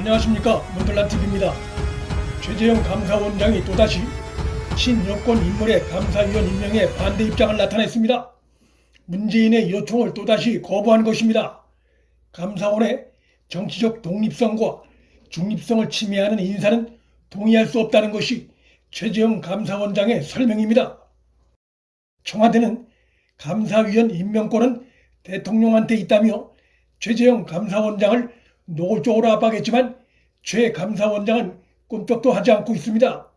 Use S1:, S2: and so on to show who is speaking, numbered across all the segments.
S1: 안녕하십니까, 문들란TV입니다. 최재형 감사원장이 또다시 친여권 인물의 감사위원 임명에 반대 입장을 나타냈습니다. 문재인의 요청을 또다시 거부한 것입니다. 감사원의 정치적 독립성과 중립성을 침해하는 인사는 동의할 수 없다는 것이 최재형 감사원장의 설명입니다. 청와대는 감사위원 임명권은 대통령한테 있다며 최재형 감사원장을 노골적으로 압박했지만 최 감사원장은 꿈쩍도 하지 않고 있습니다.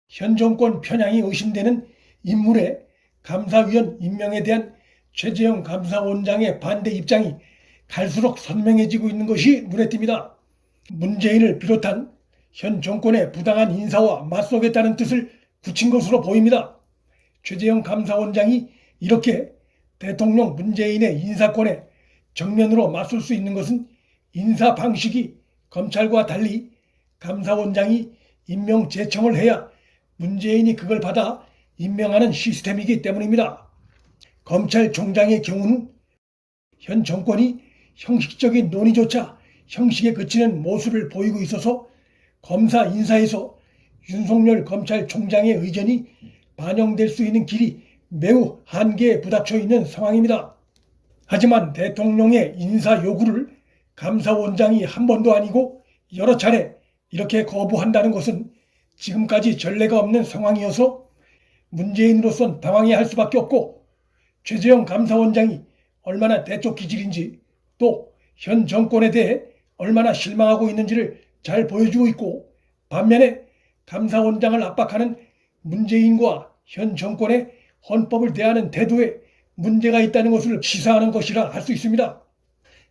S1: 현 정권 편향이 의심되는 인물의 감사위원 임명에 대한 최재형 감사원장의 반대 입장이 갈수록 선명해지고 있는 것이 눈에 띕니다. 문재인을 비롯한 현 정권의 부당한 인사와 맞서겠다는 뜻을 굳힌 것으로 보입니다. 최재형 감사원장이 이렇게 대통령 문재인의 인사권에 정면으로 맞설 수 있는 것은 인사 방식이 검찰과 달리 감사원장이 임명 제청을 해야 문재인이 그걸 받아 임명하는 시스템이기 때문입니다. 검찰총장의 경우는 현 정권이 형식적인 논의조차 형식에 그치는 모습을 보이고 있어서 검사 인사에서 윤석열 검찰총장의 의견이 반영될 수 있는 길이 매우 한계에 부닥쳐 있는 상황입니다. 하지만 대통령의 인사 요구를 감사원장이 한 번도 아니고 여러 차례 이렇게 거부한다는 것은 지금까지 전례가 없는 상황이어서 문재인으로선 당황해할 수밖에 없고, 최재형 감사원장이 얼마나 대쪽 기질인지 또 현 정권에 대해 얼마나 실망하고 있는지를 잘 보여주고 있고, 반면에 감사원장을 압박하는 문재인과 현 정권의 헌법을 대하는 태도에 문제가 있다는 것을 시사하는 것이라 할 수 있습니다.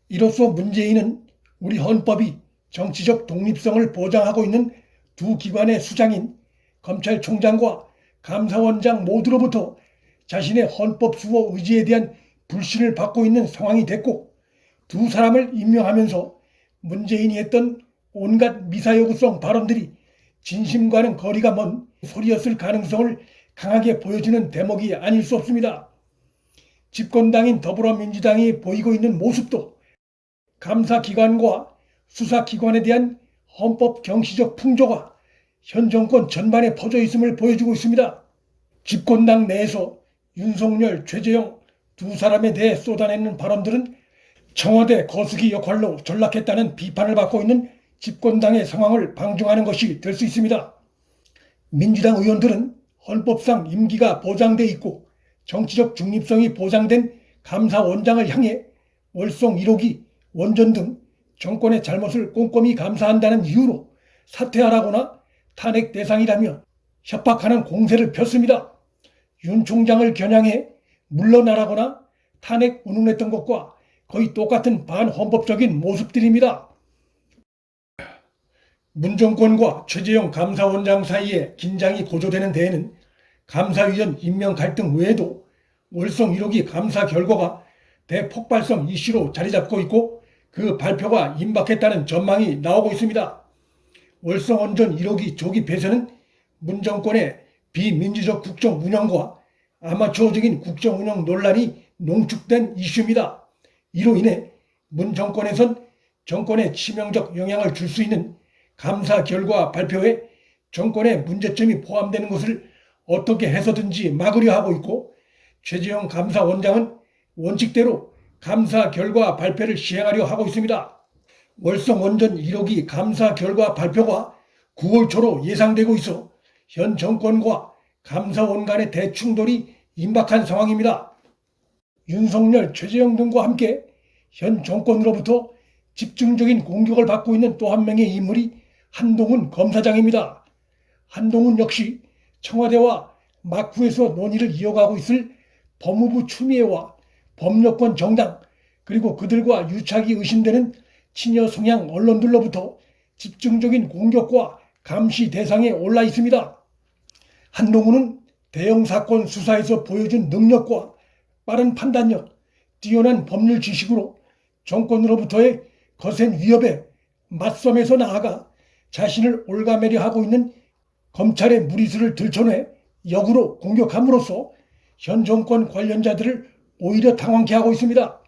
S1: 이로써 문재인은 우리 헌법이 정치적 독립성을 보장하고 있는 두 기관의 수장인 검찰총장과 감사원장 모두로부터 자신의 헌법 수호 의지에 대한 불신을 받고 있는 상황이 됐고, 두 사람을 임명하면서 문재인이 했던 온갖 미사여구성 발언들이 진심과는 거리가 먼 소리였을 가능성을 강하게 보여주는 대목이 아닐 수 없습니다. 집권당인 더불어민주당이 보이고 있는 모습도 감사기관과 수사기관에 대한 헌법 경시적 풍조가 현 정권 전반에 퍼져 있음을 보여주고 있습니다. 집권당 내에서 윤석열, 최재형 두 사람에 대해 쏟아내는 발언들은 청와대 거수기 역할로 전락했다는 비판을 받고 있는 집권당의 상황을 방증하는 것이 될 수 있습니다. 민주당 의원들은 헌법상 임기가 보장돼 있고 정치적 중립성이 보장된 감사원장을 향해 월성 1호기, 원전 등 정권의 잘못을 꼼꼼히 감사한다는 이유로 사퇴하라거나 탄핵 대상이라며 협박하는 공세를 폈습니다. 윤 총장을 겨냥해 물러나라거나 탄핵 운운했던 것과 거의 똑같은 반헌법적인 모습들입니다. 문 정권과 최재형 감사원장 사이에 긴장이 고조되는 데에는 감사위원 임명 갈등 외에도 월성 1호기 감사 결과가 대폭발성 이슈로 자리 잡고 있고, 그 발표가 임박했다는 전망이 나오고 있습니다. 월성 원전 1호기 조기 폐쇄는 문 정권의 비민주적 국정 운영과 아마추어적인 국정 운영 논란이 농축된 이슈입니다. 이로 인해 문 정권에선 정권에 치명적 영향을 줄 수 있는 감사 결과 발표에 정권의 문제점이 포함되는 것을 어떻게 해서든지 막으려 하고 있고, 최재형 감사원장은 원칙대로 감사 결과 발표를 시행하려 하고 있습니다. 월성 원전 1호기 감사 결과 발표가 9월 초로 예상되고 있어 현 정권과 감사원 간의 대충돌이 임박한 상황입니다. 윤석열, 최재형 등과 함께 현 정권으로부터 집중적인 공격을 받고 있는 또 한 명의 인물이 한동훈 검사장입니다. 한동훈 역시 청와대와 막후에서 논의를 이어가고 있을 법무부 추미애와 법여권 정당, 그리고 그들과 유착이 의심되는 친여 성향 언론들로부터 집중적인 공격과 감시 대상에 올라 있습니다. 한동훈은 대형 사건 수사에서 보여준 능력과 빠른 판단력, 뛰어난 법률 지식으로 정권으로부터의 거센 위협에 맞서면서 나아가 자신을 올가매려 하고 있는 검찰의 무리수를 들춰내 역으로 공격함으로써 현 정권 관련자들을 오히려 당황케 하고 있습니다.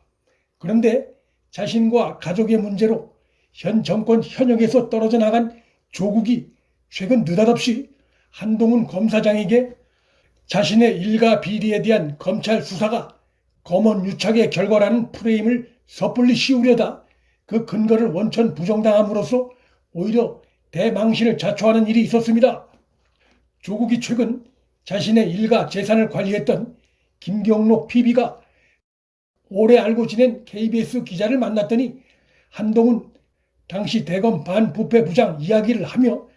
S1: 그런데 자신과 가족의 문제로 현 정권 현역에서 떨어져 나간 조국이 최근 느닷없이 한동훈 검사장에게 자신의 일가 비리에 대한 검찰 수사가 검언 유착의 결과라는 프레임을 섣불리 씌우려다 그 근거를 원천 부정당함으로써 오히려 대망신을 자초하는 일이 있었습니다. 조국이 최근 자신의 일가 재산을 관리했던 김경록 PB가 오래 알고 지낸 KBS 기자를 만났더니 한동훈 당시 대검 반부패 부장 이야기를 하며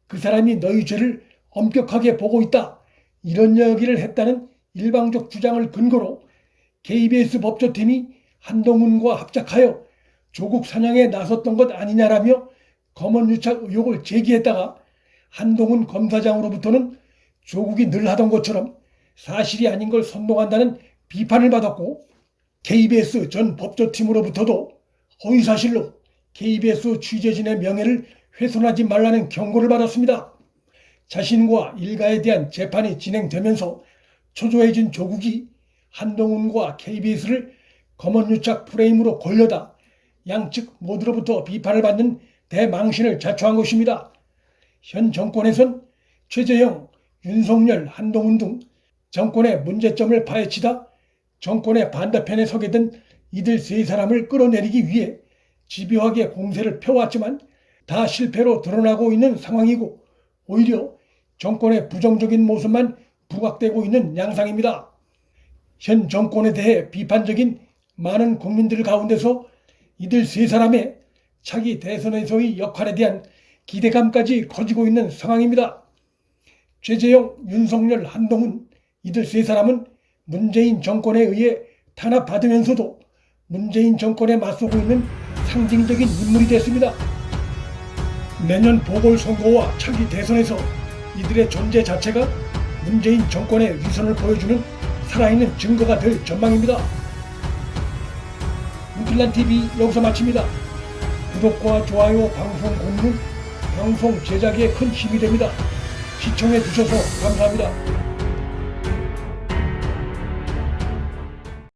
S1: 그 사람이 너희 죄를 엄격하게 보고 있다, 이런 이야기를 했다는 일방적 주장을 근거로 KBS 법조팀이 한동훈과 합작하여 조국 사냥에 나섰던 것 아니냐라며 검언유착 의혹을 제기했다가 한동훈 검사장으로부터는 조국이 늘 하던 것처럼 사실이 아닌 걸 선동한다는 비판을 받았고, KBS 전 법조팀으로부터도 허위사실로 KBS 취재진의 명예를 훼손하지 말라는 경고를 받았습니다. 자신과 일가에 대한 재판이 진행되면서 초조해진 조국이 한동훈과 KBS를 검언유착 프레임으로 걸려다 양측 모두로부터 비판을 받는 대망신을 자초한 것입니다. 현 정권에선 최재형, 윤석열, 한동훈 등 정권의 문제점을 파헤치다 정권의 반대편에 서게 된 이들 세 사람을 끌어내리기 위해 집요하게 공세를 펴왔지만 다 실패로 드러나고 있는 상황이고, 오히려 정권의 부정적인 모습만 부각되고 있는 양상입니다. 현 정권에 대해 비판적인 많은 국민들 가운데서 이들 세 사람의 차기 대선에서의 역할에 대한 기대감까지 커지고 있는 상황입니다. 최재형, 윤석열, 한동훈 이들 세 사람은 문재인 정권에 의해 탄압받으면서도 문재인 정권에 맞서고 있는 상징적인 인물이 됐습니다. 내년 보궐선거와 차기 대선에서 이들의 존재 자체가 문재인 정권의 위선을 보여주는 살아있는 증거가 될 전망입니다. 문필란TV 여기서 마칩니다. 구독과 좋아요, 방송 공유는 방송 제작에 큰 힘이 됩니다. 시청해 주셔서 감사합니다.